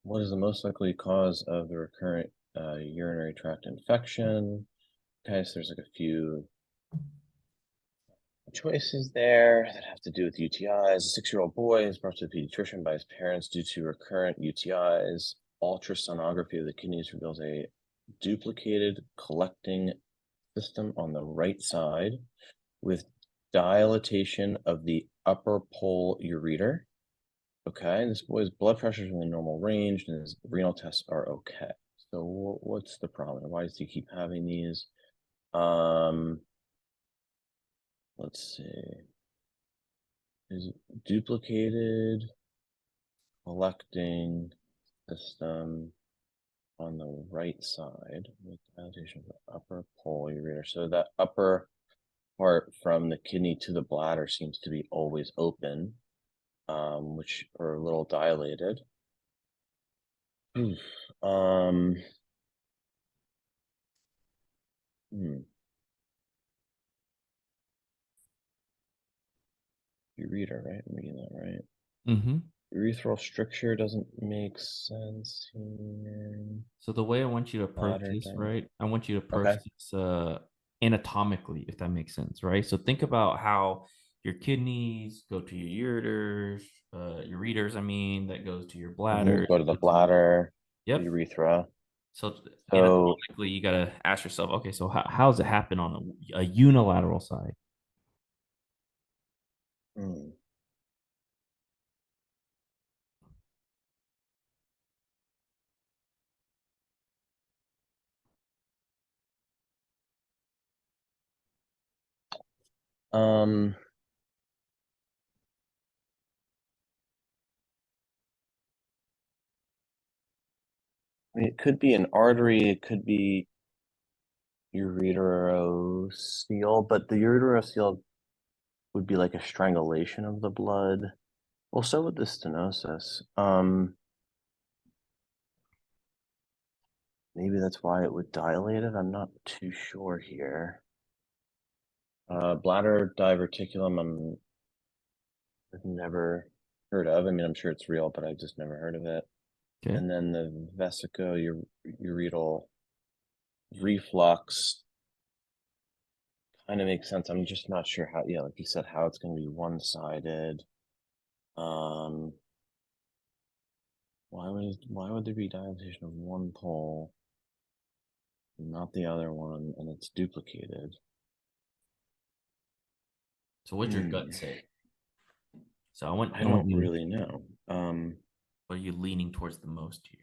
What is the most likely cause of the recurrent urinary tract infection? Okay, so there's like a few choices there that have to do with UTIs. A 6-year-old boy is brought to the pediatrician by his parents due to recurrent UTIs. Ultrasonography of the kidneys reveals a duplicated collecting system on the right side with dilatation of the upper pole ureter. Okay, this boy's blood pressure is in the normal range and his renal tests are okay. So what's the problem? Why does he keep having these? Let's see. Is duplicated collecting system on the right side with dilatation of the upper pole ureter. So that upper part from the kidney to the bladder seems to be always open, which are a little dilated. Um, Ureter, right? I'm reading that right. Mm-hmm. Urethral stricture doesn't make sense here. So the way I want you to approach Bladder this, dilatation. right? I want you to approach Okay. this anatomically, if that makes sense, right? So think about how your kidneys go to your ureters, I mean, that goes to your bladder. Go to the bladder, the Yep. urethra. So So, anatomically, you got to ask yourself, okay, so how does it happen on a unilateral side? hmm, um, I mean, it could be an artery, it could be ureterocele, but the ureterocele would be like a strangulation of the blood. Well, so would the stenosis. Maybe that's why it would dilate it. I'm not too sure here. Bladder diverticulum, I've never heard of. I mean, I'm sure it's real, but I've just never heard of it. Okay. And then the ureteral reflux kind of makes sense. I'm just not sure how, yeah, like you said, how it's going to be one-sided. Um, why would there be dilatation of one pole, not the other one, and it's duplicated? So what's your Hmm. gut say? So I I want don't you, really know. what are you leaning towards the most here?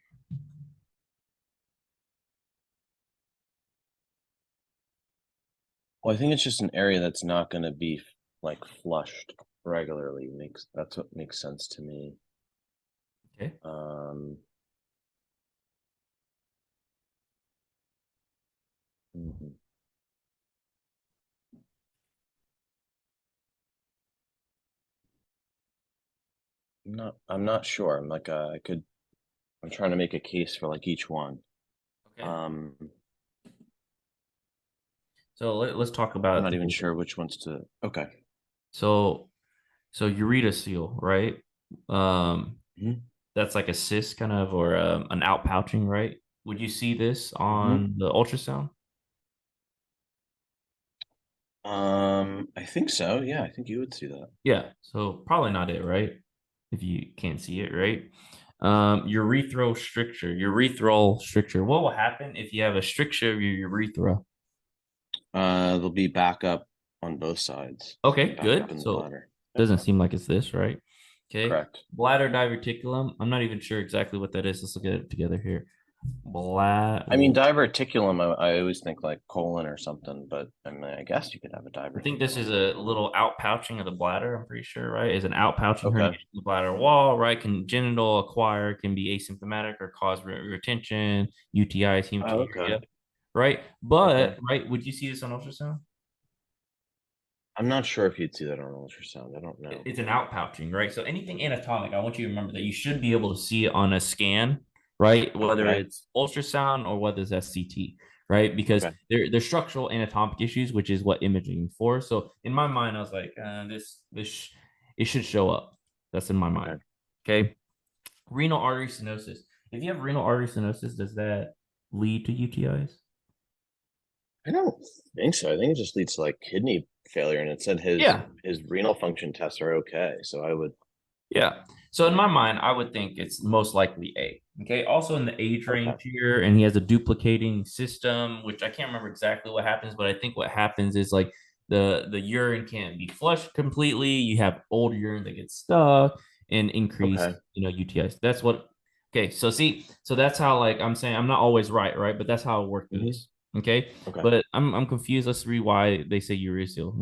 Well, I think it's just an area that's not going to be like flushed regularly. That's what makes sense to me. Okay. Um, mhm. I'm not sure. I'm trying to make a case for like each one. Okay. Um, So let's talk I'm about not the even sure which ones to. Okay. so so ureta seal, right? Um, Hmm. that's like a cyst kind of or an outpouching, right? Would you see this Hmm. on the ultrasound? I think so. Yeah, I think you would see that. Yeah. So probably not it, right? If you can't see it, right? Urethral stricture. What will happen if you have a stricture of your urethra? They'll be back up on both sides and Okay, back up good. in the So bladder. Yep, doesn't seem like it's this, right? Okay. correct. Bladder diverticulum. I'm not even sure exactly what that is. Let's look at it together here. Blad. I mean, diverticulum, I always think like colon or something, but I mean, I guess you could have a I think this is diverticulum. a little outpouching of the bladder. I'm pretty sure, right? Is an outpouching herniation Okay. in the bladder wall, right? Congenital, acquired, can be asymptomatic or cause retention, UTIs, Oh, okay. hematuria, right? Okay. But right, would you see this on ultrasound? I'm not sure if you'd see that on ultrasound. I don't know. It's an outpouching, right? So anything anatomic, I want you to remember that you should be able to see it on a scan, right? Whether Okay. it's ultrasound or whether it's SCT, right? Because Okay. they're structural anatomic issues, which is what imaging is for. So in my mind, I was like, it should show up. That's in my Okay. mind. Okay. Renal artery stenosis. If you have renal artery stenosis, does that lead to UTIs? I don't think so. I think it just leads to like kidney failure, and it said Yeah. his renal function tests are okay. So I would Yeah. So in like my mind, I would think it's most likely A. Okay. Also in the age okay, range here, and he has a duplicating system, which I can't remember exactly what happens, but I think what happens is like the urine can't be flushed completely. You have old urine that gets stuck and increased, okay, UTIs. That's what. Okay. So see, so that's how like I'm saying I'm not always right, right? But that's how I work through hmm this. Okay. okay, But I'm confused. Let's read why they say uracil.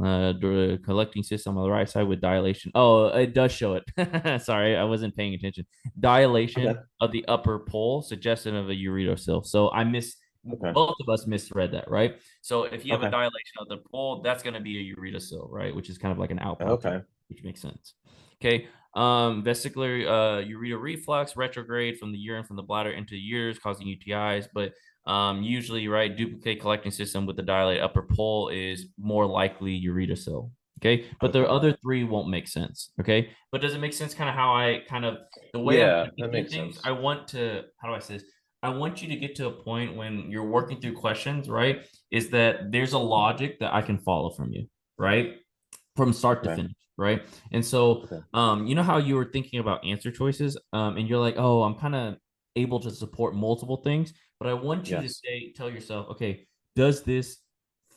The collecting system on the right side with dilation. Oh, it does show it. Sorry, I wasn't paying attention. okay, Dilation of the upper pole, suggestion of a uretocil. So I miss okay, both of us misread that, right? So if you have a okay, dilation of the pole, that's going to be a uretocil, right? Which is kind of like an outpouching, okay, which makes sense. Okay. Vesicular ureter reflux, retrograde from the urine from the bladder into the ureters, causing UTIs, but usually, right, duplicate collecting system with the dilated upper pole is more likely urethrosil. Okay, but the okay. other three won't make sense. Okay, but does it make sense? Kind of how I kind of the way I'm Yeah, thinking that through makes things. sense. I want to how do I say this? I want you to get to a point when you're working through questions, right? Is that there's a logic that I can follow from you, right? From start to Okay, finish, right? And so, okay, you know how you were thinking about answer choices, and you're like, oh, I'm kind of able to support multiple things, but I want you to yes, say, tell yourself, okay, does this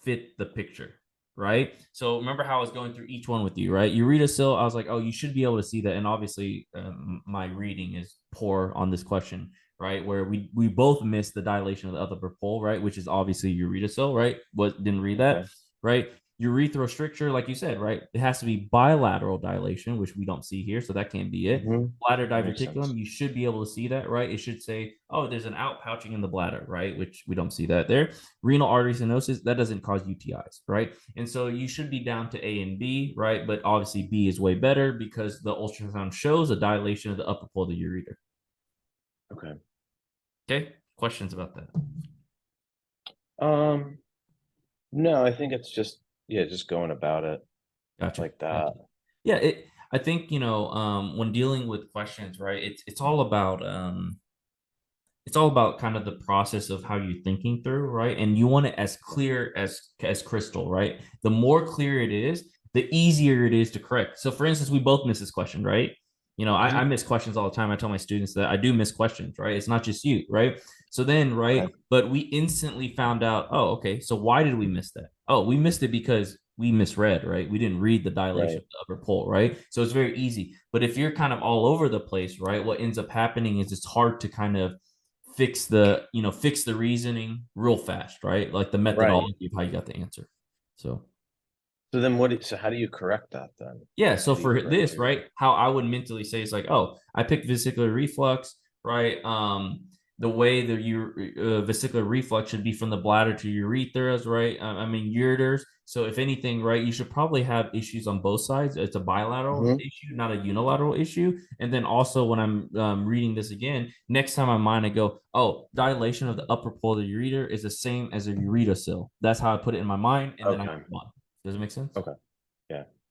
fit the picture, right? So remember how I was going through each one with you, right? You read a sil, I was like, oh, you should be able to see that, and obviously, my reading is poor on this question, right? Where we both missed the dilation of the upper pole, right? Which is obviously urethral, right? What didn't read that, okay, right? Urethral stricture, like you said, right? It has to be bilateral dilation, which we don't see here, so that can't be it. hmm Bladder that makes sense. diverticulum, you should be able to see that, right? It should say, oh, there's an outpouching in the bladder, right? Which we don't see that there. Renal artery stenosis, that doesn't cause UTIs, right? And so you should be down to A and B, right? But obviously B is way better because the ultrasound shows a dilation of the upper pole of the ureter. Okay. Okay, questions about that? Um, no, I think it's just yeah, just going about it Gotcha. like that. Gotcha. Yeah, I think when dealing with questions, right? It's all about kind of the process of how you're thinking through, right? And you want it as clear as crystal, right? The more clear it is, the easier it is to correct. So, for instance, we both miss this question, right? I Hmm miss questions all the time. I tell my students that I do miss questions, right? It's not just you, right? So then, Okay. right? But we instantly found out, oh, okay. So why did we miss that? Oh, we missed it because we misread, right? We didn't read the dilation Right. of the upper pole, right? So it's very easy. But if you're kind of all over the place, right? What ends up happening is it's hard to kind of fix the reasoning real fast, right? Like the Right. methodology of how you got the answer. So So then what so how do you correct that then? yeah, Like so how do you for correct this, your right, how I would mentally say is like, oh, I picked vesicular reflux, right? The way vesicular reflux should be from the bladder to urethras, right? I mean ureters. So if anything, right, you should probably have issues on both sides. It's a bilateral hmm issue, not a unilateral issue. And then also when I'm reading this again, next time I'm mine, I go, oh, dilation of the upper pole of the ureter is the same as a uretocil. That's how I put it in my mind, and then I Okay. move on. Does it make sense? Okay.